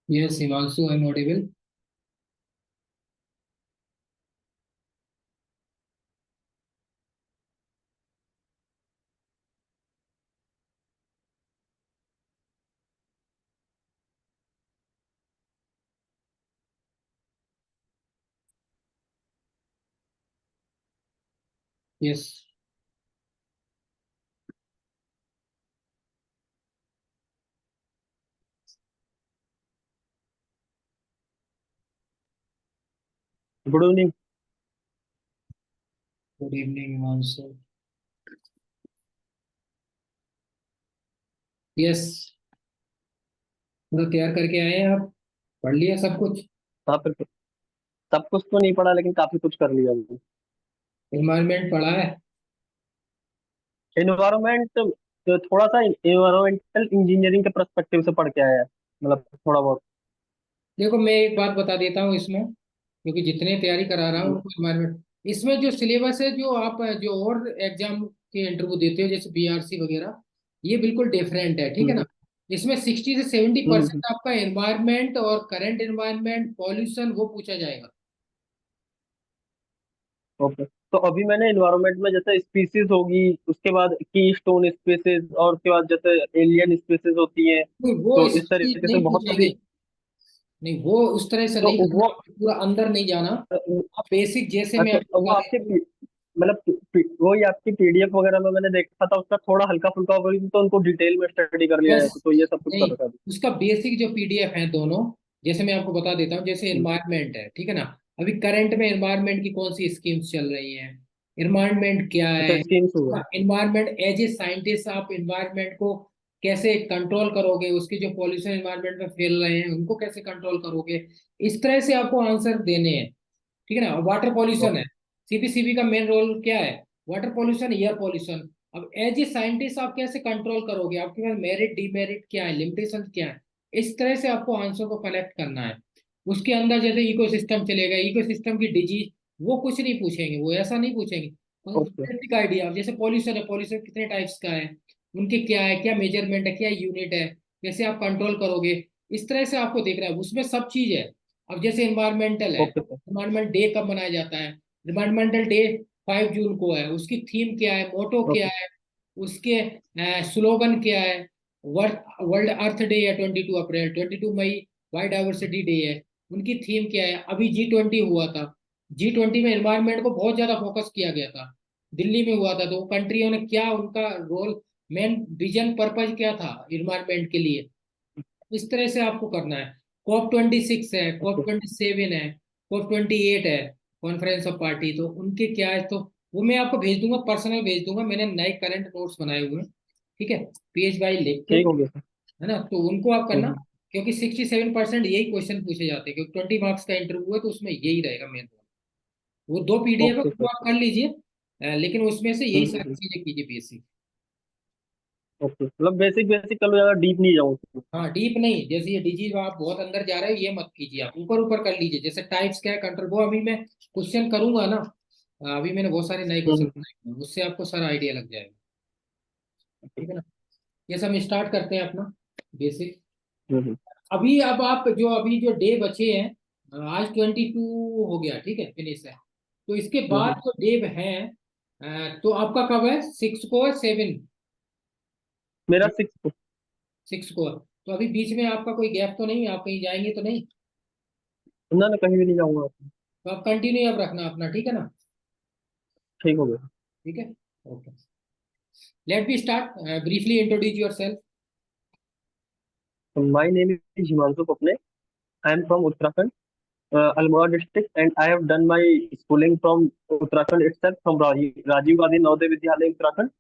Yes, Himanshu, I'm audible. Yes. Good evening. Good evening, Himanshu. Yes. पूरा तैयार करके आए हैं आप? पढ़ लिया सब कुछ? हाँ फिर सब कुछ तो नहीं पढ़ा लेकिन काफी कुछ कर लिया मैंने। एनवायरमेंट पढ़ा है? एनवायरमेंट थोड़ा सा एनवायरमेंटल इंजीनियरिंग के पर्सपेक्टिव से पढ़ के आया है, मतलब थोड़ा बहुत। देखो, मैं एक बात बता देता हूँ इसमें, क्योंकि जितने तैयारी करा रहा हूँ हम्म, उनको एनवायरमेंट, इसमें जो सिलेबस है, जो आप जो और एग्जाम के इंटरव्यू देते हो जैसे बीआरसी वगैरह, ये बिल्कुल डिफरेंट है, ठीक है ना। हम्म, इसमें 60 से 70 हम्म, परसेंट आपका एनवायरमेंट और करंट एनवायरमेंट पॉल्यूशन वो पूछा जाएगा। ओके। तो अभी मैंने एनवायरमेंट में जैसे स्पीसीज होगी, उसके बाद की स्टोन स्पीसीज, और उसके बाद जैसे एलियन स्पीसीज होती हैं, नहीं, वो तो इस इसकी तरीके से नहीं बहुत सारी। पूछेंगे। नहीं, वो उस तरह से तो नहीं करना, वो आपको पूरा अंदर नहीं जाना। आप बेसिक, जैसे मैं अच्छा, आपको वो बता आपके देता हूँ। मतलब वही आपकी पीडीएफ वगैरह में मैंने देखा था, उसका थोड़ा हल्का फुल्का होगा, तो उनको डिटेल में स्टडी कर लिया बस, है, तो ये सब कुछ कर नहीं, रखा है। उसका बेसिक जो पीडीएफ है दोनों, जैसे मैं आपको बता देता हूँ, जैसे हम्म, एनवायरनमेंट है, ठीक है ना। अभी करंट में एनवायरनमेंट की कौन सी स्कीम्स चल रही हैं, एनवायरनमेंट क्या अच्छा है, स्कीम्स हुआ। एनवायरनमेंट एज ए साइंटिस्ट आप एनवायरनमेंट को कैसे कंट्रोल करोगे, उसके जो पॉल्यूशन एनवायरनमेंट में फैल रहे हैं उनको कैसे कंट्रोल करोगे, इस तरह से आपको आंसर देने हैं, ठीक है ना। वाटर पॉल्यूशन है, सीपीसीबी का मेन रोल क्या है, वाटर पॉल्यूशन, एयर पॉल्यूशन। अब एज ए साइंटिस्ट आप कैसे कंट्रोल करोगे, आपके पास मेरिट डिमेरिट क्या है, लिमिटेशन क्या है, इस तरह से आपको आंसर को कलेक्ट करना है। उसके अंदर जैसे इकोसिस्टम चलेगा, इकोसिस्टम की डिजीज, वो कुछ नहीं पूछेंगे, वो ऐसा नहीं पूछेंगे। ओके। बेसिक आइडिया, जैसे पॉल्यूशन है, पॉल्यूशन कितने टाइप्स का है, उनके क्या है, क्या मेजरमेंट है, क्या यूनिट है, कैसे आप कंट्रोल करोगे, इस तरह से आपको देख रहा है, उसमें सब चीज है। अब जैसे इन्वायरमेंटल है, ओके सर। इन्वायरमेंट डे कब मनाया जाता है, इन्वायरमेंटल डे 5 जून को है, उसकी थीम क्या है, मोटो क्या ओके। है, उसके स्लोगन क्या है। वर्ल्ड अर्थ डे है 22 अप्रैल, 22 मई बायोडाइवर्सिटी डे है, उनकी थीम क्या है। अभी G20 हुआ था, G20 में एनवायरनमेंट को बहुत ज्यादा फोकस किया गया था, दिल्ली में हुआ था, तो कंट्रियों ने क्या, उनका रोल, मेन विजन पर्पज क्या था इन्वायरमेंट के लिए, इस तरह से आपको करना है। COP 26 है, कॉप ओके। 27 है, COP 28 है, कॉन्फ्रेंस ऑफ पार्टी, तो उनके क्या है, तो वो मैं आपको भेज दूंगा, पर्सनल भेज दूंगा, मैंने नए करंट नोट्स बनाए हुए हैं, ठीक है, पेज बाय लिख के, ठीक हो गया सर। है ना, तो उनको आप करना। हम्म, क्योंकि 67% यही क्वेश्चन पूछे जाते हैं, क्योंकि 20 मार्क्स का इंटरव्यू है, तो उसमें यही रहेगा मेन। वो दो पीडीएफ है, ओके उसको सर। आप कर लीजिए, लेकिन उसमें से हम्म, यही सारी चीजें कीजिए बेसिक। ओके, मतलब बेसिक बेसिक कर लो, ज्यादा डीप नहीं जाऊँ उसमें। हाँ, डीप नहीं, जैसे ये डिजीज आप बहुत अंदर जा रहे हो, ये मत कीजिए, आप ऊपर ऊपर कर लीजिए, जैसे टाइप्स क्या है, कंट्रोल, वो अभी मैं क्वेश्चन करूंगा ना। अभी मैंने बहुत सारे नए क्वेश्चन हम्म, बनाए हैं, उससे आपको सारा आइडिया लग जाएगा, ओके। ठीक है ना। ये सब स्टार्ट करते हैं अपना बेसिक। हम्म, अभी अब आप जो अभी जो डे बचे हैं, आज 22 हो गया, ठीक है, फिनिश है, तो इसके हम्म, बाद जो डे हैं, तो आपका कब है, 6 को है, 7? मेरा 6। 6 को है, तो अभी बीच में आपका कोई गैप तो नहीं, आप कहीं जाएंगे तो नहीं? ना ना, कहीं भी नहीं जाऊंगा। तो आप कंटिन्यू अब रखना अपना, ठीक है ना। ठीक हो गया। ठीक है, okay, let be start, briefly introduce yourself. My name is Himanshu Papne. I am from Uttarakhand, Almora district, and I have done my schooling from Uttarakhand itself, from Rajiv Gandhi Navodaya Vidyalaya, Uttarakhand.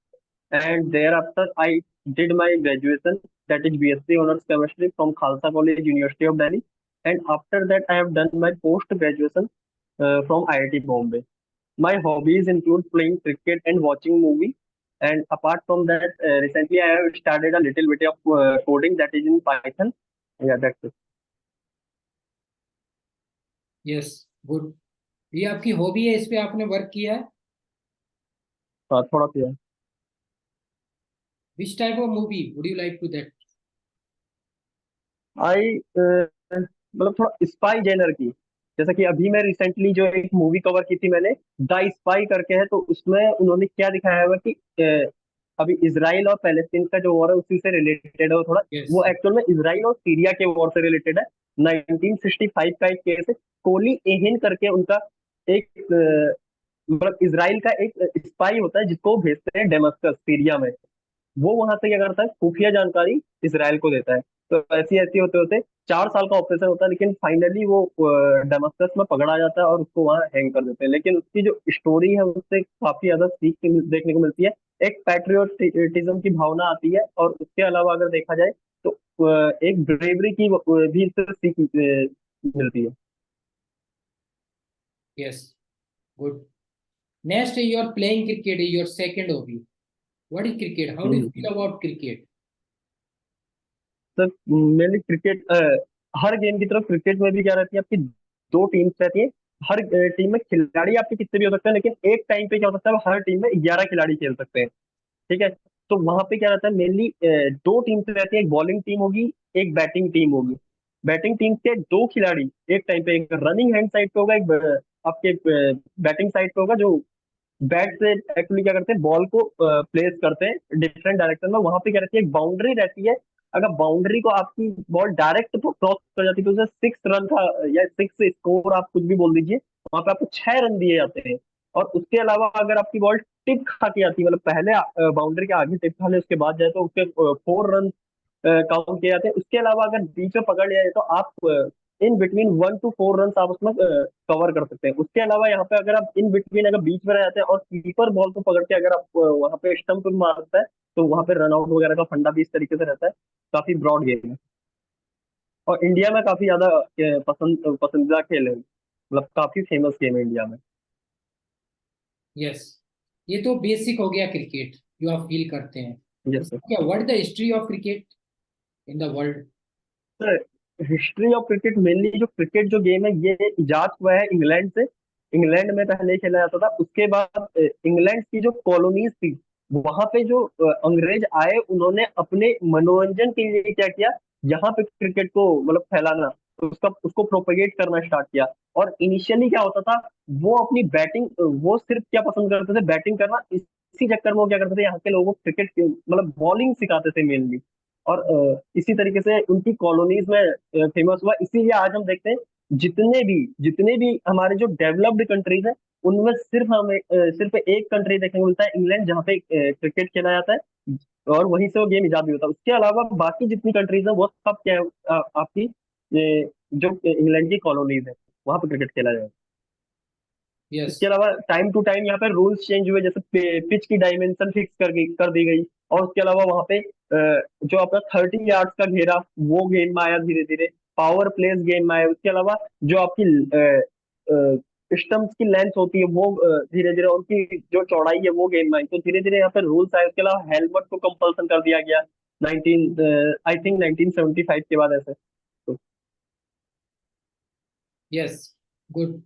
And thereafter, I did my graduation, that is BSc Honors Chemistry from Khalsa College, University of Delhi. And after that, I have done my post graduation from IIT Bombay. My hobbies include playing cricket and watching movie. And apart from that, recently I have started a little bit of coding, that is in Python. Yeah, that's it. Yes, good. ये आपकी hobby है, इस पे आपने work किया है? हाँ, थोड़ा सा। Which type of movie would you like to that? I मतलब थोड़ा स्पाई जेनर की। जैसा कि अभी मैं रिसेंटली जो एक मूवी कवर की थी मैंने, द स्पाई करके है, तो उसमें उन्होंने क्या दिखाया हुआ कि अभी इसराइल और पैलेस्टीन का जो वॉर है उसी से रिलेटेड है वो थोड़ा। यस। वो एक्चुअल में इसराइल और सीरिया के वॉर से रिलेटेड है। 1965 का एक केस है। कोली एहिन करके उनका एक मतलब इसराइल का एक स्पाई होता है जिसको वो भेजते हैं डेमस्कस सीरिया में। वो वहां से क्या करता है, खुफिया जानकारी इसराइल को देता है। तो ऐसी ऐसी होते होते 4 साल का ऑपरेशन होता है, लेकिन फाइनली वो दमस्कस में पकड़ा जाता है और उसको वहां हैंग कर देते हैं। लेकिन उसकी जो स्टोरी है उससे काफी ज्यादा सीख देखने को मिलती है। एक पैट्रियोटिज्म की भावना आती है, और उसके अलावा अगर देखा जाए तो एक ब्रेवरी की भी इससे सीख मिलती है। Yes. Good. Next, you are playing cricket, your second hobby. What is cricket? How do you hmm. Feel about cricket? Sir mainly cricket, हर गेम की तरफ क्रिकेट में भी क्या रहती है आपकी, दो टीम्स रहती है। हर टीम में खिलाड़ी आपके कितने भी हो सकते हैं, लेकिन एक टाइम पे क्या हो सकता है, हर टीम में 11 खिलाड़ी खेल सकते हैं। ठीक है। तो वहां पे क्या रहता है, मेनली दो टीम्स रहती है, एक बॉलिंग टीम होगी, एक बैटिंग टीम होगी। बैटिंग टीम के दो खिलाड़ी एक टाइम पे, एक रनिंग हैंड साइड पे होगा, एक आपके बैटिंग साइड पे होगा, जो बैट से एक्चुअली क्या करते हैं, बॉल को प्लेस करते हैं डिफरेंट डायरेक्शन में। वहां पे क्या रहती है, एक बाउंड्री रहती है। अगर बाउंड्री को आपकी बॉल डायरेक्ट क्रॉस कर जाती है तो उसे 6 रन का या 6 स्कोर आप कुछ भी बोल दीजिए, वहां पे आपको 6 रन दिए जाते हैं। और उसके अलावा अगर आपकी बॉल टिप खा के आती है, मतलब पहले बाउंड्री के आगे टिप खा ले उसके बाद जाए, तो उसके 4 रन काउंट किए जाते हैं। उसके अलावा अगर बीच में पकड़ लिया जाए तो आप इन बिटवीन 1 to 4 रन आप उसमें कवर कर सकते हैं। उसके अलावा यहाँ पे अगर आप इन बिटवीन अगर बीच में रह जाते हैं और कीपर बॉल को पकड़ के अगर आप वहां पे स्टंप मारता है, तो वहां पे रन आउट वगैरह का फंडा भी इस तरीके से रहता है। काफी ब्रॉड गेम है, और इंडिया में काफी ज्यादा पसंदीदा खेल है, मतलब काफी फेमस गेम है इंडिया में। यस। ये तो बेसिक हो गया क्रिकेट जो आप फील करते हैं। Yes sir. इसका क्या, what is the history of cricket in the world? Sir history of cricket, mainly जो क्रिकेट जो गेम है ये इजाद हुआ है इंग्लैंड से। इंग्लैंड में पहले खेला जाता था। उसके बाद इंग्लैंड की जो कॉलोनीज थी, वहां पे जो अंग्रेज आए, उन्होंने अपने मनोरंजन के लिए क्या किया, यहाँ पे क्रिकेट को मतलब फैलाना, उसका उसको प्रोपेगेट करना स्टार्ट किया। और इनिशियली क्या होता था, वो अपनी बैटिंग, वो सिर्फ क्या पसंद करते थे, बैटिंग करना। इसी चक्कर में वो क्या करते थे, यहाँ के लोगों को क्रिकेट मतलब बॉलिंग सिखाते थे मेनली। और इसी तरीके से उनकी कॉलोनीज में फेमस हुआ। इसीलिए आज हम देखते हैं जितने भी हमारे जो डेवलप्ड कंट्रीज हैं, उनमें सिर्फ हमें सिर्फ एक कंट्री देखने को मिलता है, इंग्लैंड, जहाँ पे क्रिकेट खेला जाता है, और वहीं से वो गेम इजाद भी होता है। उसके अलावा बाकी जितनी कंट्रीज है वो सब क्या है, आपकी जो इंग्लैंड की कॉलोनीज है, वहां पे क्रिकेट खेला जाए। यस। इसके अलावा टाइम टू टाइम यहाँ पे रूल्स चेंज हुए, जैसे पिच की डायमेंशन फिक्स कर दी गई। और उसके अलावा वहाँ पे जो आपका 30 यार्ड्स का घेरा, वो गेम में आया धीरे धीरे। पावर प्लेस गेम में आया। उसके अलावा जो आपकी स्टम्प्स की लेंथ होती है वो धीरे धीरे, उनकी जो चौड़ाई है वो गेम में आई। तो धीरे धीरे यहाँ पे रूल्स आए। उसके अलावा हेलमेट को कंपल्सन कर दिया गया 1975 के बाद ऐसे। तो yes. Good.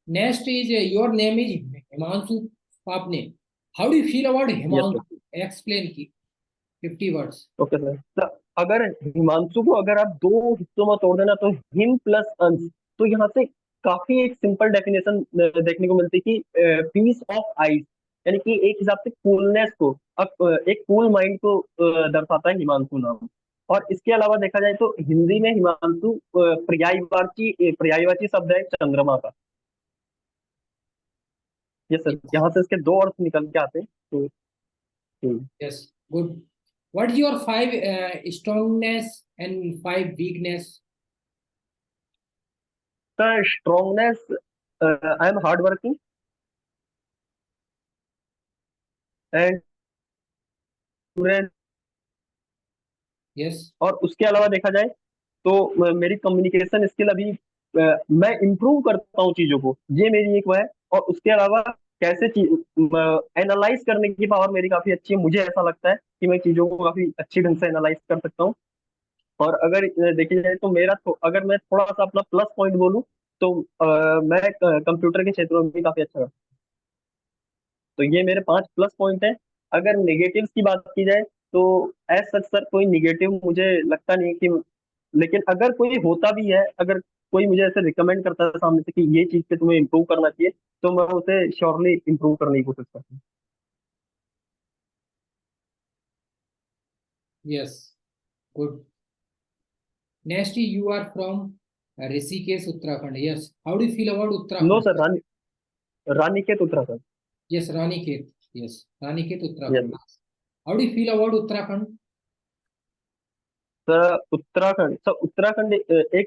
Next is your name is Himanshu Papne. How do you feel about yes sir. Himanshu? Explain की 50 वर्ड्स। Okay sir. तो अगर हिमांशु को अगर आप दो हिस्सों में तोड़ देना, तो हिम प्लस अंश, तो यहाँ से काफी एक सिंपल डेफिनेशन देखने को मिलती है कि पीस ऑफ आइस, यानी कि एक हिसाब से कूलनेस को, एक कूल माइंड को दर्शाता है हिमांशु नाम। और इसके अलावा देखा जाए तो हिंदी में हिमांशु पर्यायवाची शब्द है चंद्रमा का। ये सर, यहाँ से इसके दो अर्थ निकल के आते हैं। तो yes. Good. What is your 5 strongness and 5 weakness? Strongness, I am hard working, and yes. और उसके अलावा देखा जाए तो मेरी कम्युनिकेशन स्किल अभी मैं इम्प्रूव करता हूँ चीजों को, ये मेरी एक वो है। और उसके अलावा कैसे एनालाइज करने की पावर मेरी काफी अच्छी है। मुझे ऐसा लगता है कि मैं चीजों को काफी अच्छी ढंग से एनालाइज कर सकता हूँ। और अगर देखी जाए तो अगर मैं थोड़ा सा अपना प्लस पॉइंट बोलूँ, तो मैं कंप्यूटर के क्षेत्र में भी काफी अच्छा हूँ। तो ये मेरे 5 प्लस पॉइंट है। अगर नेगेटिव्स की बात की जाए तो एज सच सर कोई निगेटिव मुझे लगता नहीं कि लेकिन अगर कोई होता भी है, अगर कोई मुझे ऐसे रिकमेंड करता है सामने से कि ये चीज पे तुम्हें इम्प्रूव करना चाहिए, तो मैं उसे श्योरली इम्प्रूव करने की कोशिश करता हूँ। Yes, good. Next, you are from Rishikesh Uttarakhand. Yes, how do feel about no Uttarakhand? Sir, Ranikhet Uttarakhand. Yes, Ranikhet. Yes, Ranikhet yes. Uttarakhand. How do feel about Uttarakhand? Sir Uttarakhand, एक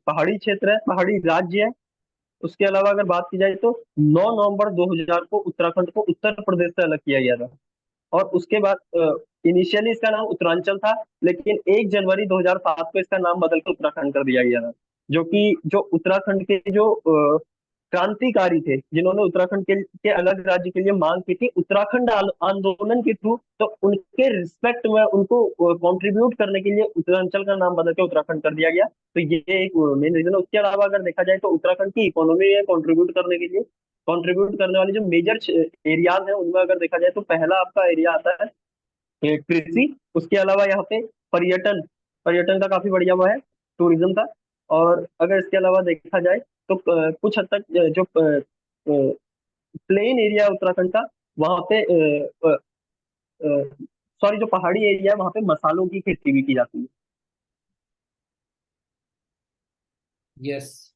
पहाड़ी क्षेत्र है, पहाड़ी राज्य है। उसके अलावा अगर बात की जाए तो 9 नवंबर 2000 को उत्तराखंड को उत्तर प्रदेश से अलग किया गया था। और उसके बाद इनिशियली इसका नाम उत्तरांचल था, लेकिन 1 जनवरी 2007 को इसका नाम बदलकर उत्तराखंड कर दिया गया था। जो उत्तराखंड के जो क्रांतिकारी थे, जिन्होंने उत्तराखंड के अलग राज्य के लिए मांग की थी उत्तराखंड आंदोलन के थ्रू, तो उनके रिस्पेक्ट में उनको कंट्रीब्यूट करने के लिए उत्तरांचल का नाम बदल के उत्तराखंड कर दिया गया। तो ये एक मेन रीजन है। उसके अलावा अगर देखा जाए तो उत्तराखंड की इकोनॉमी में कंट्रीब्यूट करने के लिए, कंट्रीब्यूट करने वाले जो मेजर एरियाज हैं उनमें अगर देखा जाए तो पहला आपका एरिया आता है कृषि। उसके अलावा यहाँ पे पर्यटन, पर्यटन का काफी बढ़िया वो है, टूरिज्म का। और अगर इसके अलावा देखा जाए तो कुछ हद तक जो प्लेन एरिया है उत्तराखंड का, वहाँ पे सॉरी जो पहाड़ी एरिया है वहाँ पे मसालों की खेती भी की जाती है। यस।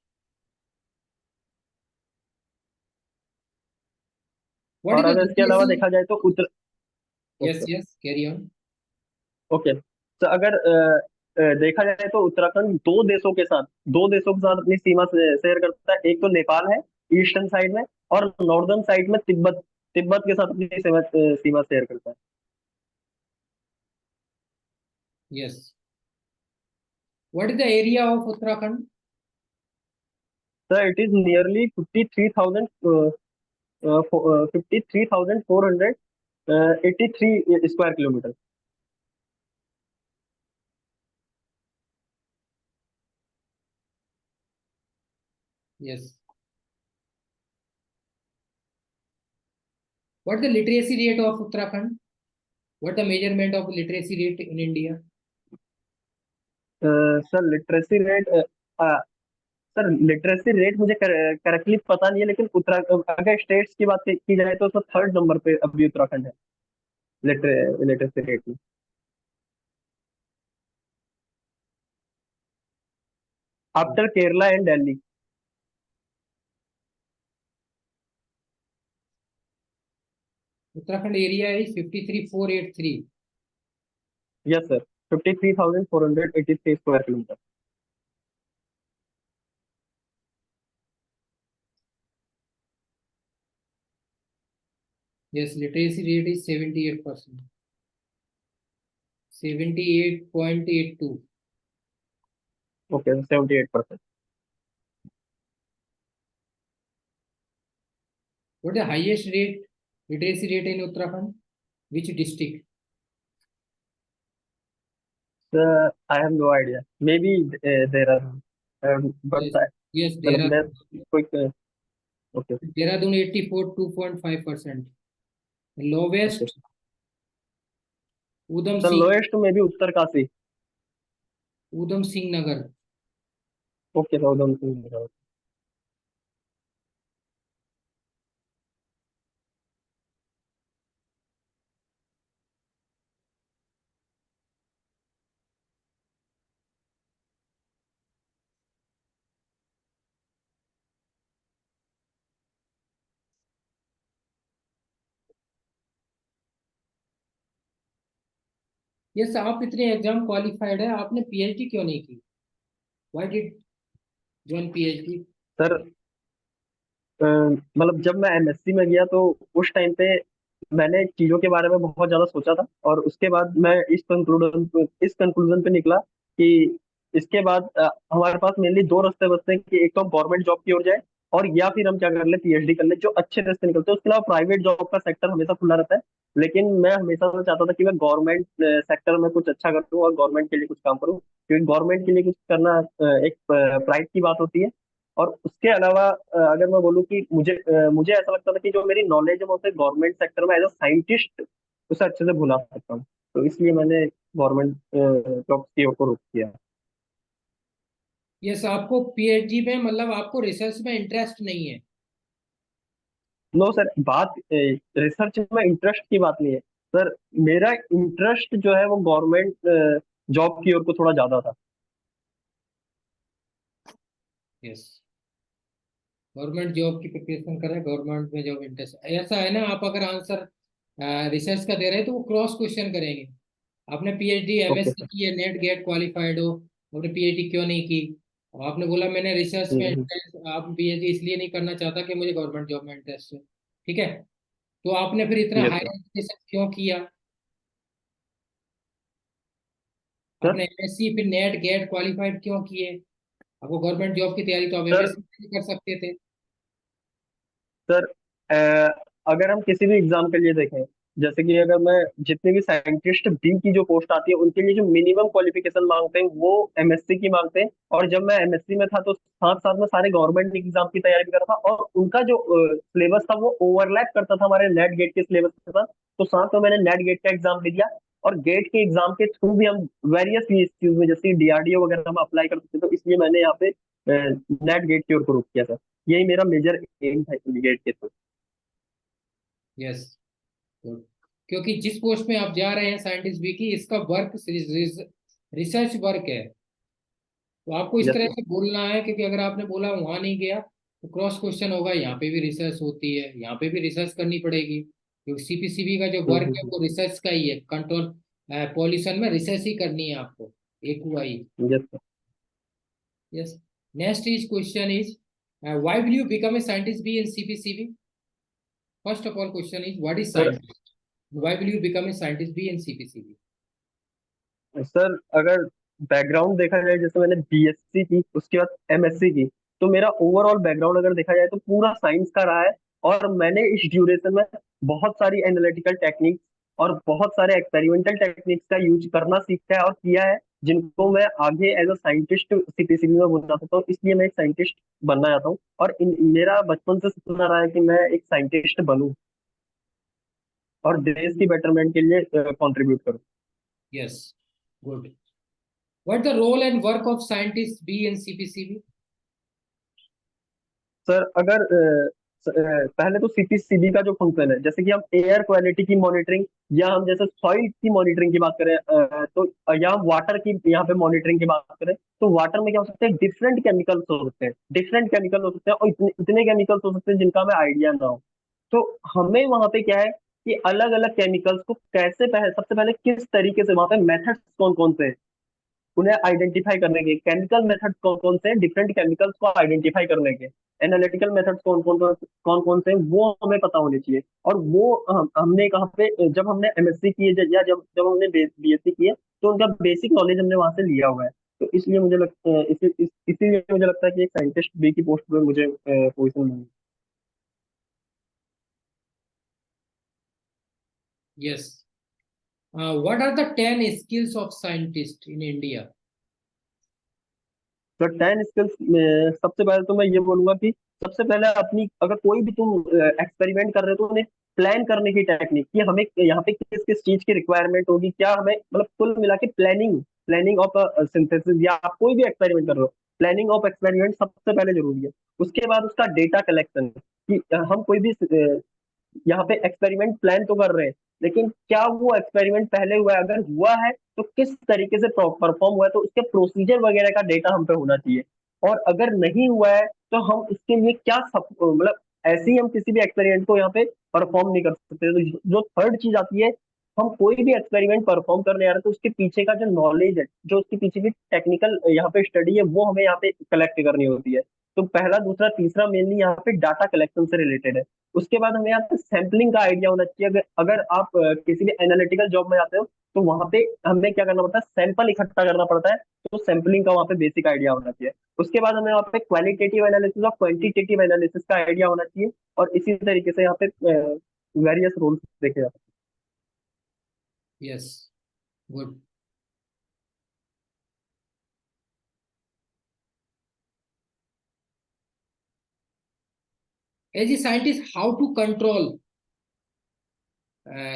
व्हाट इज और द अगर इसके अलावा लिटरेसी? देखा जाए तो उत्तर, yes, okay, yes, carry on. Okay. तो अगर देखा जाए तो उत्तराखंड दो देशों के साथ अपनी सीमा से शेयर करता है। एक तो नेपाल है ईस्टर्न साइड में, और नॉर्दर्न साइड में तिब्बत, तिब्बत के साथ अपनी सीमा शेयर करता है। Yes. What is the area of Uttarakhand? Sir it is nearly 53,483 square kilometre. Yes. What the literacy rate of Uttarakhand? What the measurement of literacy rate in India? Sir literacy rate, sir literacy rate मुझे correctly पता नहीं है, लेकिन उत्तराखंड अगर states की बात की जाए तो सर थर्ड नंबर पे अभी उत्तराखंड है लिटरेसी रेट में, after Kerala and Delhi. Uttarakhand area is 53,483। Yes sir, 53,483 square kilometre. Yes, literacy rate is 78%। 78.82। Okay, 78%। What is the highest rate, literacy rate in Uttarakhand? Which district? Sir I have no idea, maybe there are, Yes, but yes, मतलब मैं Dehradun. कोई, okay, Dehradun 84, 2.5%. Okay. Lowest, Udham sir Singh, lowest में भी Uttarkashi. Udham Singh Nagar. Okay sir, Udham Singh. Yes, आप इतने exam qualified है, आपने PhD क्यों नहीं की? Why did join PhD? Sir मतलब जब मैं एमएससी में गया तो उस टाइम पे मैंने चीजों के बारे में बहुत ज्यादा सोचा था, और उसके बाद मैं इस कंक्लूजन पे निकला कि इसके बाद हमारे पास मेनली दो रास्ते बचते हैं कि एक तो हम गवर्नमेंट जॉब की ओर जाए, और या फिर हम क्या कर ले पीएचडी कर ले, जो अच्छे रास्ते निकलते हैं। उसके अलावा प्राइवेट जॉब का सेक्टर हमेशा खुला रहता है, लेकिन मैं हमेशा से चाहता था कि मैं गवर्नमेंट सेक्टर में कुछ अच्छा करूँ और गवर्नमेंट के लिए कुछ काम करूँ, क्योंकि गवर्नमेंट के लिए कुछ करना एक प्राइड की बात होती है। और उसके अलावा अगर मैं बोलूँ कि मुझे ऐसा लगता था कि जो मेरी नॉलेज है मैं उसे गवर्नमेंट सेक्टर में एज अ साइंटिस्ट उसे अच्छे से भुला सकता हूँ। तो इसलिए मैंने गवर्नमेंट जॉब की ओर को रुख किया। यस, आपको पीएचडी में मतलब आपको रिसर्च में इंटरेस्ट नहीं है। नो सर, बात रिसर्च में इंटरेस्ट की बात नहीं है सर। मेरा इंटरेस्ट जो है वो गवर्नमेंट जॉब की ओर को थोड़ा ज्यादा था। यस, गवर्नमेंट जॉब की प्रिपरेशन करें, गवर्नमेंट में जॉब इंटरेस्ट ऐसा है ना। आप अगर आंसर रिसर्च का दे रहे हैं तो वो क्रॉस क्वेश्चन करेंगे। आपने पीएचडी ओके एमएससी सर। की है, नेट गेट क्वालिफाइड हो, आपने पीएचडी क्यों नहीं की? और आपने बोला मैंने रिसर्च में हम्म। इंटरेस्ट, आप पीएचडी इसलिए नहीं करना चाहता कि मुझे गवर्नमेंट जॉब में इंटरेस्ट है। ठीक है, तो आपने फिर इतना यस सर। हायर एजुकेशन क्यों किया? सर आपने एमएससी फिर नेट गेट क्वालिफाइड क्यों किए? आपको गवर्नमेंट जॉब की तैयारी तो आप सर एमएससी में कर सकते थे। सर अगर हम किसी भी एग्जाम के लिए देखें, जैसे कि अगर मैं जितने भी साइंटिस्ट बी की जो पोस्ट आती है उनके लिए जो मिनिमम क्वालिफिकेशन मांगते हैं वो एमएससी की मांगते हैं। और जब मैं एमएससी में था तो साथ साथ में सारे गवर्नमेंट एग्जाम की तैयारी भी कर रहा था, और उनका जो सिलेबस था वो ओवरलैप करता था हमारे नेट गेट के सिलेबस के साथ। तो साथ में मैंने नेट गेट का एग्जाम दे दिया, और गेट के एग्जाम के थ्रू भी हम वेरियस चीज में जैसे डीआरडीओ वगैरह हम अप्लाई कर सकते थे। तो इसलिए मैंने यहाँ पे नेट गेट की ओर को रुख किया था। यही मेरा मेजर एम था गेट के थ्रू। Yes, good. क्योंकि जिस पोस्ट में आप जा रहे हैं साइंटिस्ट बी की, इसका वर्क रिसर्च वर्क है। तो आपको इस यस तरह सर। से बोलना है, क्योंकि अगर आपने बोला वहां नहीं गया तो क्रॉस क्वेश्चन होगा, यहाँ पे भी रिसर्च होती है, यहाँ पे भी रिसर्च करनी पड़ेगी, क्योंकि सीपीसीबी का जो वर्क है वो रिसर्च का ही है। कंट्रोल पॉल्यूशन में रिसर्च ही करनी है आपको, एक हुआ ही। Yes sir. Yes, next is question is why will you become a scientist be in CPCB? First of all question is what is sir scientist, why will you become a scientist be in CPCB? Sir अगर background देखा जाए, जैसे मैंने BSc की उसके बाद MSc की, तो मेरा ओवरऑल बैकग्राउंड अगर देखा जाए तो पूरा साइंस का रहा है। और मैंने इस ड्यूरेशन में बहुत सारी एनालिटिकल टेक्निक्स और बहुत सारे एक्सपेरिमेंटल टेक्निक्स का यूज करना सीखा है और किया है, जिनको मैं आगे एज अ साइंटिस्ट सीपीसीबी में बनना चाहता हूँ। इसलिए मैं एक साइंटिस्ट बनना चाहता हूँ, और मेरा बचपन से सपना रहा है कि मैं एक साइंटिस्ट बनूं और देश की बेटरमेंट के लिए कंट्रीब्यूट करूं। Yes, good. What the role and work of scientist be in CPCB? Sir अगर पहले तो सीपीसीबी का जो फंक्शन है, जैसे कि हम एयर क्वालिटी की मॉनिटरिंग, या हम जैसे सॉइल की मॉनिटरिंग की बात करें, या वाटर की यहाँ पे मॉनिटरिंग की बात करें, तो वाटर में क्या हो सकता है, डिफरेंट केमिकल्स हो सकते हैं, डिफरेंट केमिकल हो सकते हैं, और इतने इतने केमिकल्स हो सकते हैं जिनका हमें आइडिया ना हो। तो हमें वहां पे क्या है कि अलग अलग केमिकल्स को कैसे सबसे पहले किस तरीके से वहां पे मेथड्स कौन कौन से हैं उन्हें आइडेंटिफाई करने के, केमिकल मेथड्स कौन कौन से हैं डिफरेंट केमिकल्स को आइडेंटिफाई करने के, एनालिटिकल मेथड्स कौन कौन से हैं वो हमें पता होने चाहिए। और वो हमने कहाँ पे, जब हमने एमएससी की है या जब जब हमने बीएससी की है, तो उनका बेसिक नॉलेज हमने वहां से लिया हुआ है। तो इसलिए मुझे लगता है इसीलिए मुझे लगता है कि एक साइंटिस्ट बी की पोस्ट पे मुझे पोजीशन मिली। Yes, what are the 10 skills of scientist in India? तो 10 स्किल्स में सबसे पहले तो मैं ये बोलूंगा कि सबसे पहले अपनी, अगर कोई भी तुम एक्सपेरिमेंट कर रहे हो तो उन्हें प्लान करने की टेक्निक, कि हमें यहाँ पे किस किस चीज की रिक्वायरमेंट होगी, क्या हमें मतलब कुल मिला के प्लानिंग, प्लानिंग ऑफ सिंथेसिस, या आप कोई भी एक्सपेरिमेंट कर रहे हो, प्लानिंग ऑफ एक्सपेरिमेंट सबसे पहले जरूरी है। उसके बाद उसका डेटा कलेक्शन, कि हम कोई भी यहाँ पे एक्सपेरिमेंट प्लान तो कर रहे हैं, लेकिन क्या वो एक्सपेरिमेंट पहले हुआ है, अगर हुआ है तो किस तरीके से परफॉर्म हुआ है, तो उसके प्रोसीजर वगैरह का डेटा हम पे होना चाहिए। और अगर नहीं हुआ है तो हम इसके लिए क्या मतलब ऐसे ही हम किसी भी एक्सपेरिमेंट को यहाँ पे परफॉर्म नहीं कर सकते। तो जो थर्ड चीज आती है, हम कोई भी एक्सपेरिमेंट परफॉर्म करने आ रहे हैं तो उसके पीछे का जो नॉलेज है, जो उसके पीछे की टेक्निकल यहाँ पे स्टडी है, वो हमें यहाँ पे कलेक्ट करनी होती है। तो पहला दूसरा तीसरा मेनली यहाँ पे डाटा कलेक्शन से रिलेटेड है। उसके बाद हमें यहाँ पे सैम्पलिंग का आइडिया होना चाहिए। अगर अगर आप किसी भी एनालिटिकल जॉब में जाते हो तो वहां पे हमें क्या करना पड़ता है, सैंपल इकट्ठा करना पड़ता है। तो सैम्पलिंग का वहाँ पे बेसिक आइडिया होना चाहिए। उसके बाद हमें वहाँ पे क्वालिटेटिव एनालिसिस और क्वांटिटेटिव एनालिसिस का आइडिया होना चाहिए। और इसी तरीके से यहाँ पे वेरियस रोल्स देखे जाते yes, good. As a scientist, how to control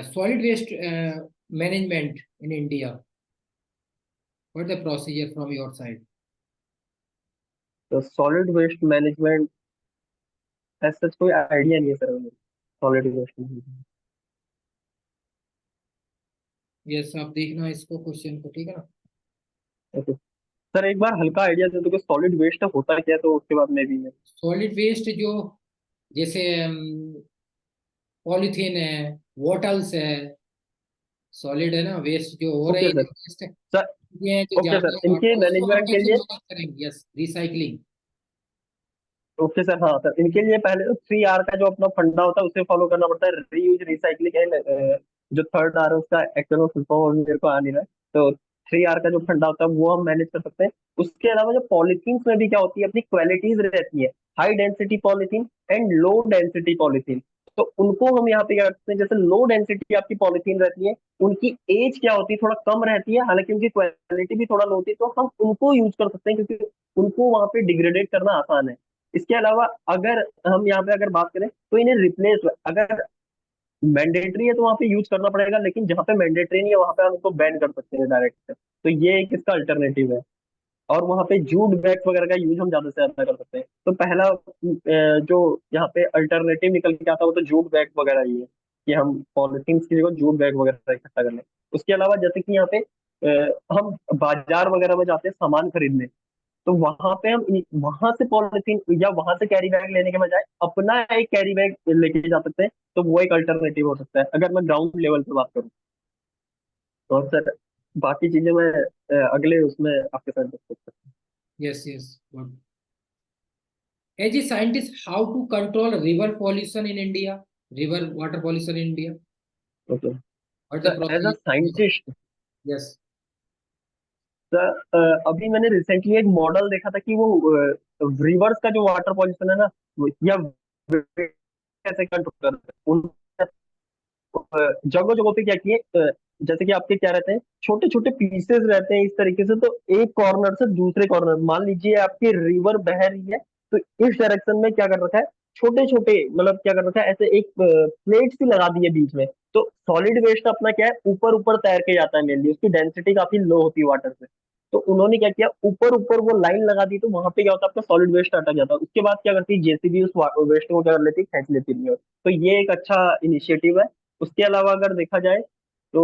solid waste management in India? What the procedure from your side? तो सॉलिड वेस्ट मैनेजमेंट, ऐसा कोई आइडिया नहीं है सर मुझे, सॉलिड वेस्ट मैनेजमेंट। यस, आप देखना इसको क्वेश्चन को, ठीक है ना। ओके सर, एक बार हल्का आइडिया दे दो कि सॉलिड वेस्ट होता क्या है, तो उसके बाद में भी मैं। सॉलिड वेस्ट जो, जैसे पॉलीथीन है, बॉटल्स है, सॉलिड है ना, वेस्ट जो हो रही ओके है सर। वेस्ट, सर ये है जो ओके जाता सर, है इनके वाटर, उसको हम मैनेजमेंट के कैसे लिए। मैनेज करेंगे? Yes, recycling. ओके सर, हाँ सर, इनके लिए पहले तो 3R का जो अपना फंडा होता है उसे फॉलो करना पड़ता है, रीयूज, रिसाइकलिंग एंड जो थर्ड R है उसका एक्चुअल फुल फॉर्म मेरे को आ नहीं रहा है। तो 3R का जो फंडा होता है वो हम मैनेज कर सकते हैं। उसके अलावा जो पॉलिथीन में भी क्या होती है, अपनी क्वालिटीज रहती है, high density polythene and low density polythene. तो उनको हम यहाँ पे क्या करते हैं, जैसे लो डेंसिटी आपकी पॉलिथीन रहती है, उनकी एज क्या होती है, थोड़ा कम रहती है, हालांकि उनकी क्वालिटी भी थोड़ा लो होती है, तो हम उनको यूज कर सकते हैं क्योंकि उनको वहां पे डिग्रेडेट करना आसान है। इसके अलावा अगर हम यहाँ पे अगर बात करें तो इन्हें रिप्लेस, अगर मैंडेटरी है तो वहां पे यूज करना पड़ेगा, लेकिन जहाँ पे मैंडेटरी नहीं है वहां पे हम इसको बैन कर सकते हैं डायरेक्ट। तो ये एक इसका अल्टरनेटिव है। और वहां पे जूट बैग्स वगैरह का यूज हम ज्यादा से ज्यादा कर सकते हैं। तो पहला जो यहाँ पे अल्टरनेटिव निकल के आता है वो तो जूट बैग वगैरह ही है, कि हम पॉलिथीन की जगह जूट बैग वगैरह इकट्ठा कर लें। उसके अलावा जैसे कि यहाँ पे हम बाजार वगैरह में जाते हैं सामान खरीदने, तो वहां पे हम वहां से पॉलिथीन या वहां से कैरी बैग लेने के बजाय अपना एक कैरी बैग लेके जा सकते हैं। तो वो एक अल्टरनेटिव हो सकता है अगर मैं ग्राउंड लेवल पे बात करूँ। तो सर बाकी चीजें मैं अगले उसमें आपके साथ डिस्कस करता yes yes, good. As a scientist, how to control river pollution in India, river water pollution in India, हूँ। Okay what the sir, as a procedure? Scientist yes. Sir, अभी मैंने रिसेंटली एक मॉडल देखा था कि वो reverse का जो वाटर पॉल्यूशन है ना, या कैसे कंट्रोल कर, जगह जगह पे क्या किए, जैसे कि आपके क्या रहते हैं, छोटे छोटे पीसेस रहते हैं इस तरीके से। तो एक कॉर्नर से दूसरे कॉर्नर, मान लीजिए आपकी रिवर बह रही है, तो इस डायरेक्शन में क्या कर रखा है, छोटे छोटे, मतलब क्या कर रखा है, ऐसे एक प्लेट सी लगा दी है बीच में। तो सॉलिड वेस्ट अपना क्या है, ऊपर ऊपर तैर के जाता है, मेनली उसकी डेंसिटी काफी लो होती है वाटर से। तो उन्होंने क्या किया, ऊपर ऊपर वो लाइन लगा दी, तो वहां पे क्या होता है, आपका सॉलिड वेस्ट अटक जाता है। उसके बाद क्या करती है जेसीबी, उस वेस्ट को क्या कर लेती है, खींच लेती है। तो ये एक अच्छा इनिशिएटिव है। उसके अलावा अगर देखा जाए तो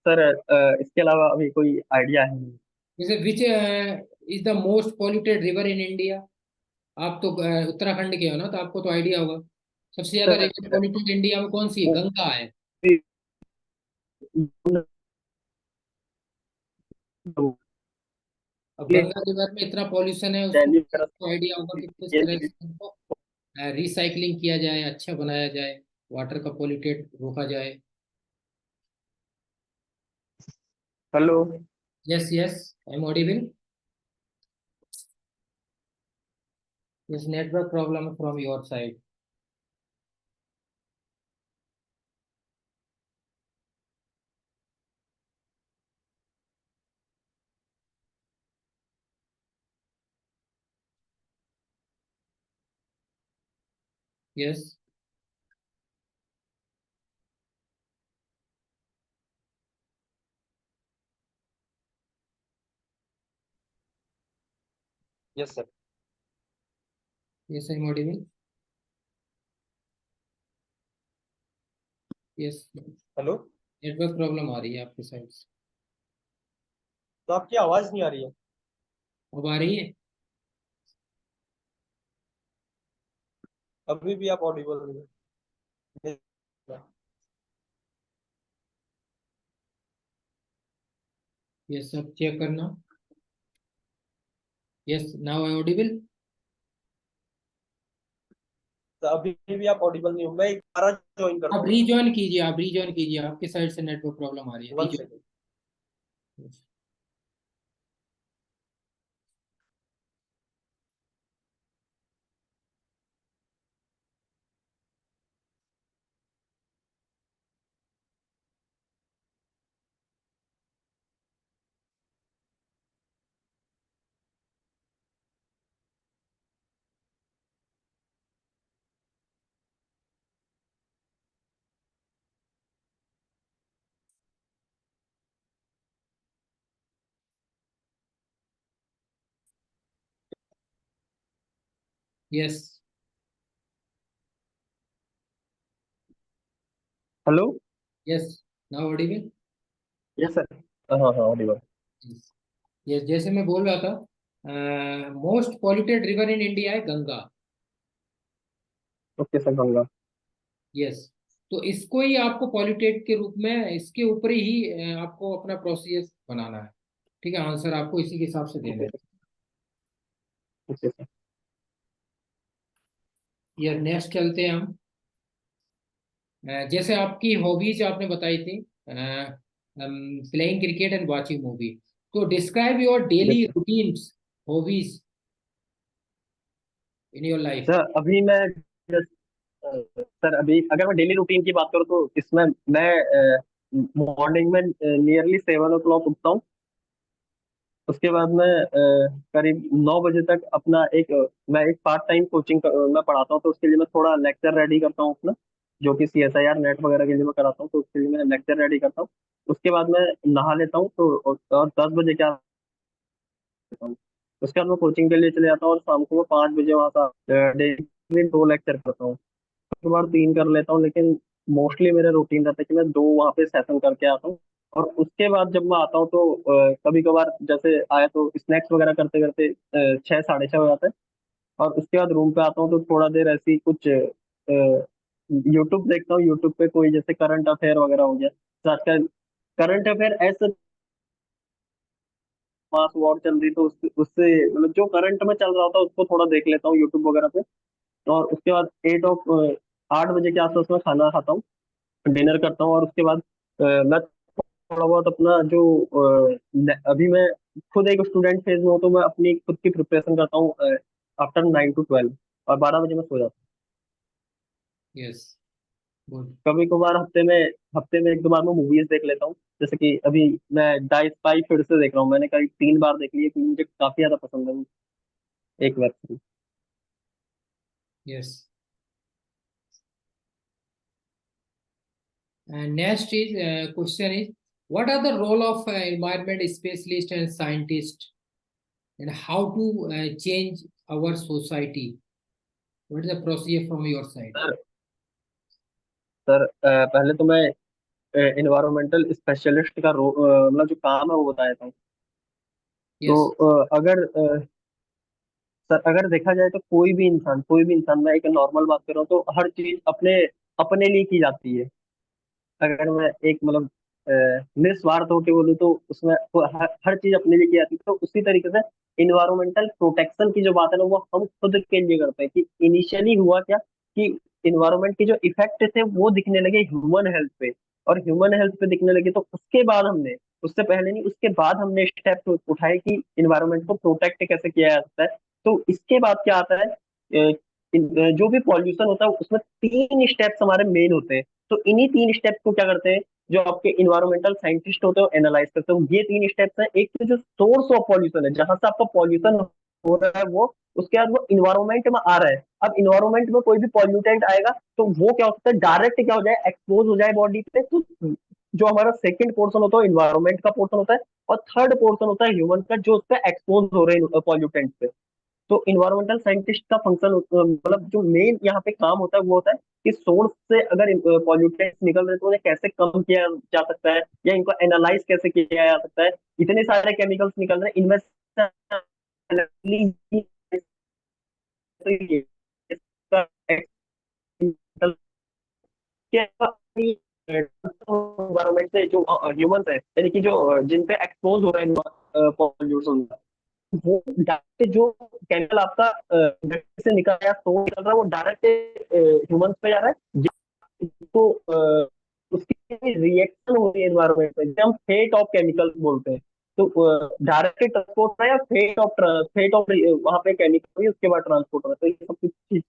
सर इसके अलावा अभी कोई आइडिया है नहीं। जैसे which is the most polluted river in India? आप तो उत्तराखंड के हो ना, तो आपको तो आइडिया होगा। सबसे ज्यादा सर रिवर पॉल्यूटेड इंडिया में कौन सी है? गंगा है। अब गंगा रिवर में इतना पॉल्यूशन है, उसको दिल्ली आपको आइडिया होगा कि किस तरह से उसको रिसाइकलिंग किया जाए, अच्छा बनाया जाए, वाटर का पॉल्यूटेड रोका जाए। Hello. Yes yes, I am audible. Yes, network problem from your side. Yes. Yes sir. Yes, I am audible. Yes. Hello. Network problem आ रही है आपकी साइड से। तो आपकी आवाज नहीं आ रही है। अब आ रही है? अभी भी आप ऑडिबल नहीं है। यस, अब चेक करना। Yes, now I audible. तो अभी भी आप ऑडिबल नहीं हो, मैं एक बार ज्वाइन आप करता हूँ। रीजॉइन कीजिए, आप रीजॉइन कीजिए, आपके साइड से नेटवर्क प्रॉब्लम आ रही है, one rejoin. Second. Yes. Hello. Yes. Now audible. Yes sir. हाँ हाँ ऑडिबल। यस, जैसे मैं बोल रहा था, most polluted river in India है Ganga. Okay sir, Ganga. Yes. तो इसको ही आपको पॉल्यूटेड के रूप में, इसके ऊपर ही आपको अपना प्रोसीजर बनाना है। ठीक है, आंसर आपको इसी के हिसाब से देना ओके है। सर। Okay sir. यार नेक्स्ट चलते हैं हम। जैसे आपकी हॉबीज आपने बताई थी, playing cricket and watching movie, तो describe your yes daily sir. Routines, hobbies in your life. Sir अभी मैं सर अभी अगर मैं डेली रूटीन की बात करूँ तो इसमें मैं मॉर्निंग में नियरली 7 o'clock उठता हूँ। उसके बाद मैं करीब 9 बजे तक अपना मैं एक पार्ट टाइम कोचिंग मैं पढ़ाता हूँ, तो उसके लिए मैं थोड़ा लेक्चर रेडी करता हूँ अपना, जो कि CSIR नेट वगैरह के लिए मैं कराता हूँ, तो उसके लिए मैं लेक्चर रेडी करता हूँ। उसके बाद मैं नहा लेता हूँ, तो और 10 बजे क्या करता हूँ। उसके बाद मैं कोचिंग के लिए चले जाता हूँ और शाम को मैं 5 बजे वहाँ का डेली 2 लेक्चर करता हूँ। कई बार 3 कर लेता हूँ, लेकिन मोस्टली मेरा रूटीन रहता है कि मैं 2 वहाँ पे सेशन करके आता हूँ। और उसके बाद जब मैं आता हूँ तो कभी कभार जैसे आया तो स्नैक्स वगैरह करते करते 6 साढ़े 6 हो जाता है। और उसके बाद रूम पे आता हूँ तो थोड़ा देर ऐसी कुछ यूट्यूब देखता हूँ। यूट्यूब पे कोई जैसे करंट अफेयर वगैरह हो गया, तो आजकल करंट अफेयर ऐसे मास वॉर चल रही, तो उससे मतलब जो करंट में चल रहा होता है उसको थोड़ा देख लेता हूँ यूट्यूब वगैरह पे। और उसके बाद 8 बजे के आसपास में खाना खाता हूँ, डिनर करता हूँ। और उसके बाद मैं थोड़ा बहुत अपना जो अभी मैं खुद एक स्टूडेंट फेज में हूँ, तो मैं अपनी खुद की प्रिपरेशन करता हूँ आफ्टर 9 to 12। और 12 बजे मैं सो जाता यस। गुड। हूँ। कभी कभार हफ्ते में 1 2 बार मैं मूवीज देख लेता हूँ। जैसे कि अभी मैं डाई स्पाई फिर से देख रहा हूँ, मैंने करीब 3 बार देख ली है, क्योंकि मुझे काफी ज्यादा पसंद है एक web series. Yes. And next is question is, what are the role of environment specialist and scientist, and how to change our society? What is the procedure from your side? Sir sir पहले तो मैं environmental specialist का मतलब जो काम है वो बता देता हूँ। तो Yes. सर अगर देखा जाए तो कोई भी इंसान, मैं एक नॉर्मल बात कर रहा हूँ, तो हर चीज अपने अपने लिए की जाती है। अगर मैं एक मतलब निस्वार्थ होकर बोलूँ तो उसमें हर चीज अपने लिए की जाती है। तो उसी तरीके से इन्वायरमेंटल प्रोटेक्शन की जो बात है ना, वो हम खुद के लिए करते हैं। कि इनिशियली हुआ क्या कि इन्वायरमेंट के जो इफेक्ट थे वो दिखने लगे ह्यूमन हेल्थ पे। और ह्यूमन हेल्थ पे दिखने लगे तो उसके बाद हमने, उससे पहले नहीं, उसके बाद हमने स्टेप उठाए कि इन्वायरमेंट को प्रोटेक्ट कैसे किया जा सकता है। तो इसके बाद क्या आता है, जो भी पॉल्यूशन होता है उसमें 3 स्टेप्स हमारे मेन होते हैं। तो इन्हीं 3 स्टेप्स को क्या करते हैं, जो आपके इन्वायरमेंटल साइंटिस्ट होते हैं वो एनालाइज करते हैं। ये 3 स्टेप्स हैं। एक तो जो सोर्स ऑफ पॉल्यूशन है, जहां से आपका पॉल्यूशन हो रहा है वो, उसके बाद वो इन्वायरमेंट में आ रहा है। अब इन्वायरमेंट में कोई भी पॉल्यूटेंट आएगा तो वो क्या होता है, डायरेक्ट क्या हो जाए, एक्सपोज हो जाए बॉडी पे। तो जो हमारा सेकंड पोर्शन होता है इन्वायरमेंट का पोर्शन होता है, और थर्ड पोर्शन होता है ह्यूमन का, जो उस पर एक्सपोज हो रहे हैं पॉल्यूटेंट पे। तो इन्वायरमेंटल साइंटिस्ट का फंक्शन मतलब जो मेन यहाँ पे काम होता है वो होता है कि सोर्स से अगर पॉल्यूटेंट्स निकल रहे हैं तो उन्हें कैसे कम किया जा सकता है, या इनको एनालाइज कैसे किया जा सकता है। इतने सारे केमिकल्स निकल रहे हैं इनमें से तो ये इसका एनवायरमेंट से जो ह्यूमंस है, यानी कि जो जिन पे एक्सपोज हो रहे हैं पॉल्यूशन, वो डायरेक्ट जो केमिकल आपका से निकल रहा है, सोर्स निकल रहा है, वो डायरेक्ट ह्यूमंस पे जा रहा है। तो उसकी रिएक्शन हो रही है एनवायरमेंट में, जिसे हम फेट ऑफ केमिकल्स बोलते हैं। तो डायरेक्ट ट्रांसपोर्ट है या फेट ऑफ वहाँ पे केमिकल उसके बाद ट्रांसपोर्ट है, तो ये सब कुछ चीज़।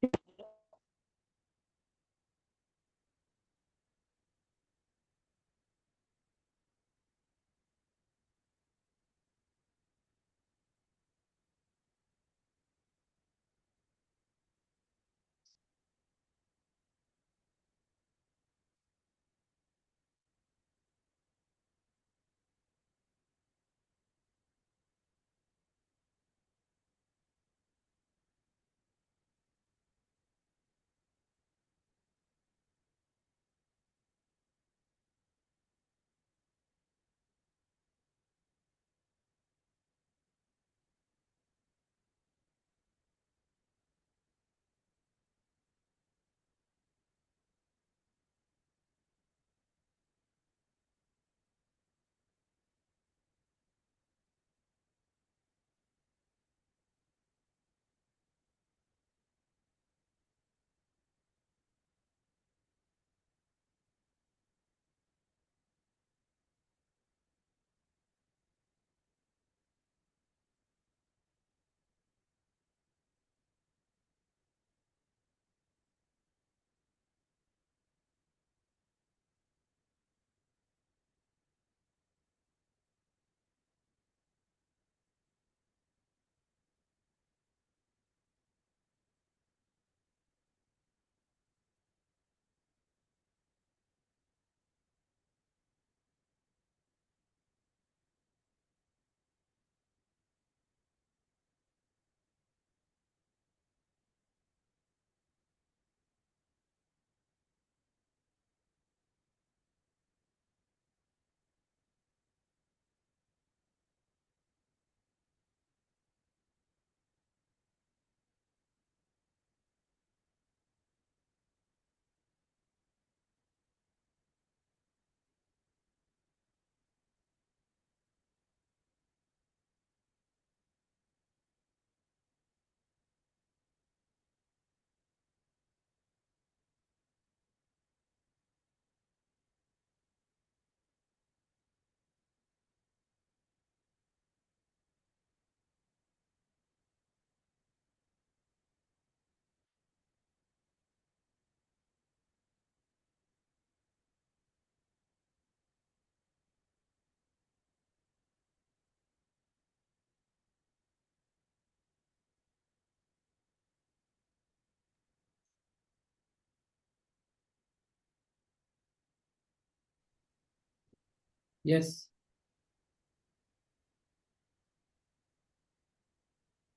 Yes,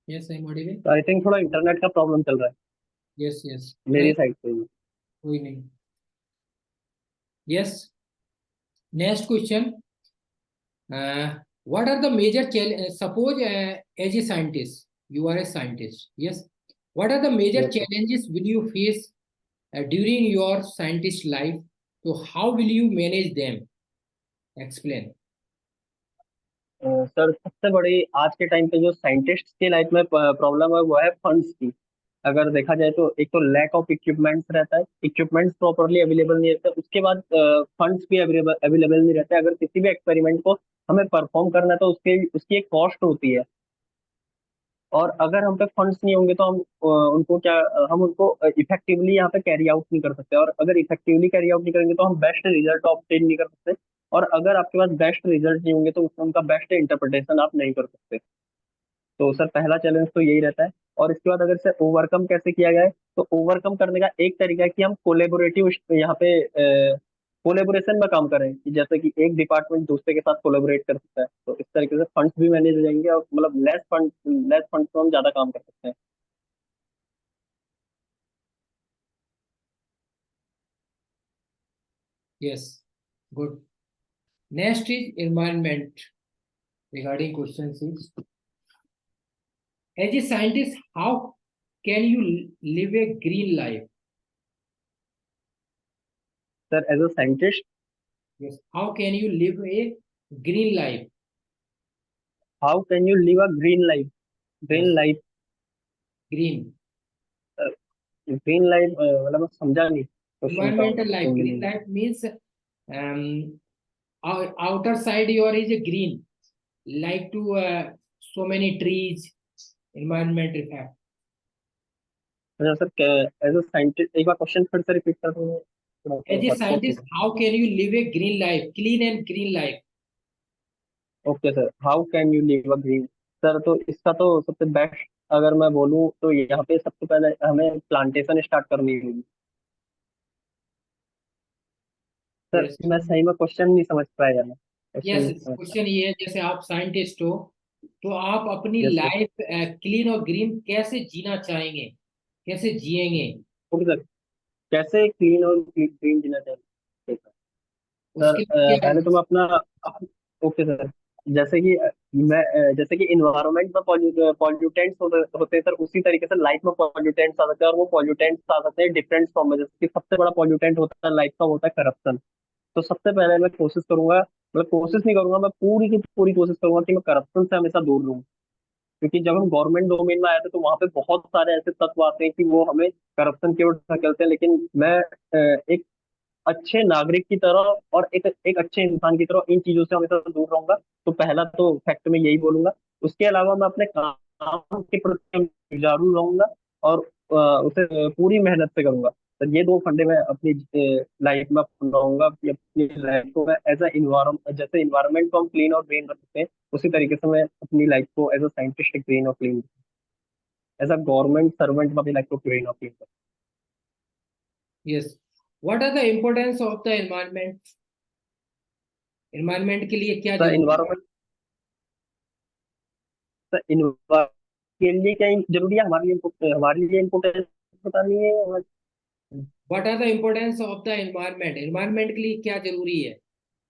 yes I am audible. तो आई थिंक थोड़ा इंटरनेट का प्रॉब्लम चल रहा है यस यस, नहीं मेरी साइड से ही। कोई नहीं। Yes, next question. What are the major challenges? Suppose as a scientist, you are a scientist. Yes. What are the major Yes, sir. challenges will you face during your scientist life? So how will you manage them? Explain. Sir सबसे बड़ी आज के time पे जो scientist की life में problem है वो है फंड्स की। अगर देखा जाए तो एक तो लैक ऑफ इक्विपमेंट्स रहता है, इक्विपमेंट्स प्रॉपरली अवेलेबल नहीं रहते, उसके बाद फंड्स भी अवेलेबल अवेलेबल नहीं रहते। अगर किसी भी एक्सपेरिमेंट को हमें परफॉर्म करना है तो उसके उसकी एक कॉस्ट होती है। और अगर हम पे फंड्स नहीं होंगे तो हम उनको क्या हम उनको इफेक्टिवली यहाँ पे कैरी आउट नहीं कर सकते। और अगर इफेक्टिवली कैरी आउट नहीं करेंगे तो हम बेस्ट रिजल्ट ऑब्टेन नहीं कर सकते। और अगर आपके पास बेस्ट रिजल्ट नहीं होंगे तो उसमें उनका बेस्ट इंटरप्रिटेशन आप नहीं कर सकते। तो सर पहला चैलेंज तो यही रहता है। और इसके बाद अगर इसे ओवरकम कैसे किया जाए, तो ओवरकम करने का एक तरीका है कि हम कोलेबोरेटिव यहाँ पे कोलेबोरेशन में काम करें, कि जैसे कि एक डिपार्टमेंट दूसरे के साथ कोलेबोरेट कर सकता है, तो इस तरीके से फंड्स भी मैनेज हो जाएंगे और मतलब लेस फंड्स में हम ज्यादा काम कर सकते हैं। Yes. Good. Next is environment. Regarding questions is, as a scientist, how can you live a green life? Sir as a scientist, Yes. How can you live a green life? How can you live a green life? Green Yes. Life, Green. Green life मतलब मैं समझा नहीं question का Environmental life. Green meaning. life means outer side your is a green, like to so many trees, environment effect. अच्छा sir, as a scientist एक बार question फिर से repeat कर दूंगा As a थोड़ा okay scientist, how can you live a green life, clean and green life? Okay sir, how can you live a green. Sir तो इसका तो सबसे बेस्ट अगर मैं बोलूँ तो यहाँ पे सबसे पहले हमें प्लांटेशन स्टार्ट करनी होगी। Sir Yes. मैं सही में क्वेश्चन नहीं समझ पाया ना, क्वेश्चन यस, नहीं समझ पाया। क्वेश्चन ये है, जैसे आप साइंटिस्ट हो तो आप अपनी यस सर। लाइफ क्लीन और ग्रीन कैसे जीना चाहेंगे, कैसे जिएंगे, ओके सर, कैसे क्लीन और ग्रीन जीना चाहिए। सर उसके लिए क्या। पहले तो मैं अपना ओके सर, जैसे कि जैसे कि इन्वायरमेंट में पॉल्यूटेंट्स होते हैं सर, उसी तरीके से लाइफ में पॉल्यूटेंट्स आ सकते हैं। और वो पॉल्यूटेंट्स आ सकते हैं डिफरेंट फॉर्म में। जैसे कि सबसे बड़ा पॉल्यूटेंट होता है लाइफ का, होता है करप्शन। तो सबसे पहले मैं कोशिश करूंगा, मतलब कोशिश नहीं करूंगा, मैं पूरी की पूरी कोशिश करूंगा कि मैं करप्शन से हमेशा दूर रहूं। क्योंकि जब हम गवर्नमेंट डोमेन में आए थे तो वहां पे बहुत सारे ऐसे तत्व आते हैं कि वो हमें करप्शन की ओर धकेलते हैं। लेकिन मैं एक अच्छे नागरिक की तरह और एक एक अच्छे इंसान की तरह इन चीजों से हमेशा दूर रहूंगा। तो पहला तो फैक्ट मैं यही बोलूंगा। उसके अलावा मैं अपने काम के प्रति जुझारू रहूंगा और उसे पूरी मेहनत से करूंगा। तो ये दो फंडे मैं अपनी लाइफ में अपनाऊंगा कि अपनी लाइफ को मैं एज अ इन्वायरमेंट, जैसे इन्वायरमेंट को हम क्लीन और ग्रीन रख सकते हैं उसी तरीके से मैं अपनी लाइफ को एज अ साइंटिस्ट ग्रीन और clean, as a government servant में अपनी लाइफ को ग्रीन और clean. Yes, what are the importance of the environment, environment के लिए क्या सर जरूरी इन्वायरमेंट, सर इन्वायरमेंट के लिए क्या जरूरी है हमारे लिए इम्पोर्टेंस बतानी है है? What are the importance of the environment, environment के लिए क्या जरूरी है,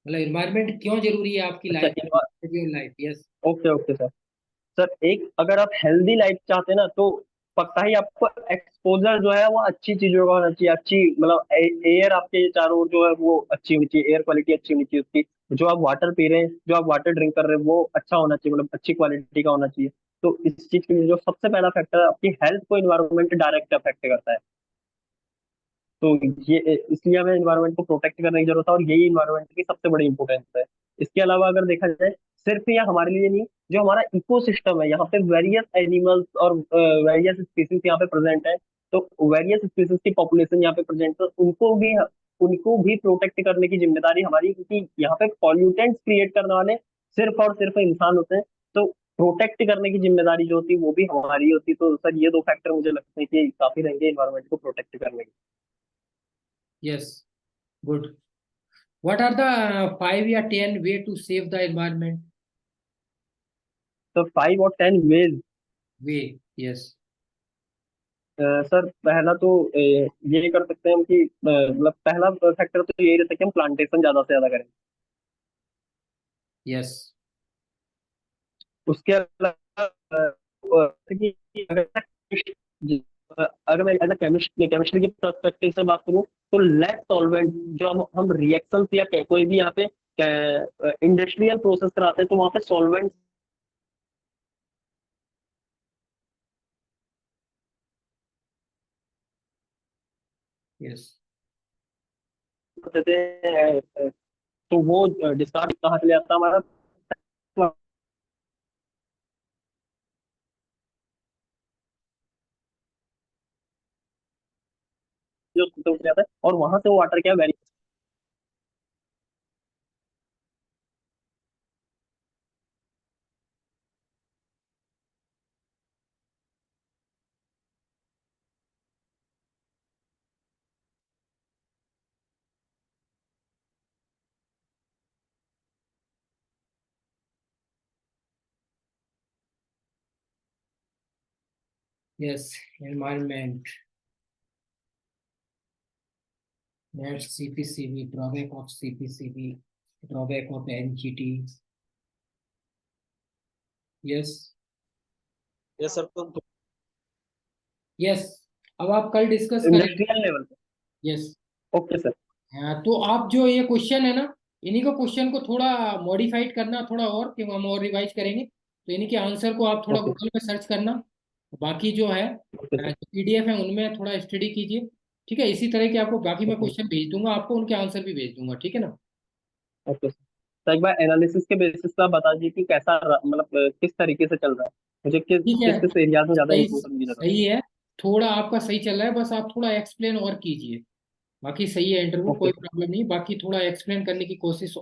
मतलब एनवायरनमेंट क्यों जरूरी है आपकी अच्छा लाइफ में, life. Yes. Okay okay sir. Sir एक अगर आप हेल्दी लाइफ चाहते हैं ना तो पक्का ही आपको एक्सपोजर जो है वो अच्छी चीजों का होना चाहिए। अच्छी मतलब एयर आपके चारों ओर जो है वो अच्छी होनी चाहिए, एयर क्वालिटी अच्छी होनी चाहिए उसकी। जो आप वाटर पी रहे हैं, जो आप वाटर ड्रिंक कर रहे हैं वो अच्छा होना चाहिए, मतलब अच्छी क्वालिटी का होना चाहिए। तो इस चीज के लिए जो सबसे पहला फैक्टर है, आपकी हेल्थ को इन्वायरमेंट डायरेक्ट अफेक्ट करता है। तो ये इसलिए हमें इन्वायरमेंट को प्रोटेक्ट करने की जरूरत है और यही इन्वायरमेंट की सबसे बड़ी इंपॉर्टेंस है। इसके अलावा अगर देखा जाए, सिर्फ ये हमारे लिए नहीं, जो हमारा इकोसिस्टम है यहाँ पे वेरियस एनिमल्स और वेरियस स्पीसीज यहाँ पे प्रेजेंट है। तो वेरियस स्पीसीज की पॉपुलेशन यहाँ पे प्रेजेंट है, तो उनको भी प्रोटेक्ट करने की जिम्मेदारी हमारी है, क्योंकि यहाँ पे पॉल्यूटेंट्स क्रिएट करने वाले सिर्फ और सिर्फ इंसान होते हैं। तो प्रोटेक्ट करने की जिम्मेदारी जो होती है वो भी हमारी होती है। तो सर ये दो फैक्टर मुझे लगते हैं कि काफी रहेंगे इन्वायरमेंट को प्रोटेक्ट करने के। Yes, good. What are the 5 या 10 way to save the environment? तो 5 और 10 वेज। वे, यस। सर पहला तो ये कर सकते हैं हम कि मतलब पहला फैक्टर तो यही रहता है कि हम प्लांटेशन ज्यादा से ज्यादा करें। यस। उसके अलावा कि अगर मैं एज अ केमिस्ट्री की पर्सपेक्टिव से बात करूँ, तो लेस सॉल्वेंट, जो हम रिएक्शंस या कोई भी यहाँ पे इंडस्ट्रियल प्रोसेस कराते हैं, तो वहाँ पे सॉल्वेंट यस। देते हैं। तो वो डिस्कार्ड कहाँ चले जाता है हमारा, जो उसको उठ जाता है, और वहां से वो वाटर क्या very. Yes. Environment, net CPCB, drawback of CPCB, drawback of NGT. Yes. ये सर तो यस। अब आप कल डिस्कस करेंगे। इंडस्ट्रियल लेवल पे। यस। Okay sir. हाँ, तो आप जो ये क्वेश्चन है ना, इन्हीं को क्वेश्चन को थोड़ा मॉडिफाइड करना थोड़ा, और कि हम और रिवाइज करेंगे, तो इन्हीं के आंसर को आप थोड़ा ओके। गूगल में सर्च करना। बाकी जो है ओके सर। जो पीडीएफ है उनमें थोड़ा स्टडी कीजिए। ठीक है, इसी तरह के आपको बाकी मैं ओके। क्वेश्चन भेज दूंगा, आपको उनके आंसर भी भेज दूंगा, ठीक है ना? Okay sir. तो एक बार एनालिसिस के बेसिस पे आप बता दीजिए कि कैसा मतलब किस तरीके से चल रहा है, मुझे ठीक है। किस किस एरिया में ज्यादा सही, इम्प्रूव करने की जरूरत सही है। थोड़ा आपका सही चल रहा है, बस आप थोड़ा एक्सप्लेन और कीजिए। बाकी सही है, है। इंटरव्यू ओके कोई सर। प्रॉब्लम नहीं, बाकी थोड़ा एक्सप्लेन करने की कोशिश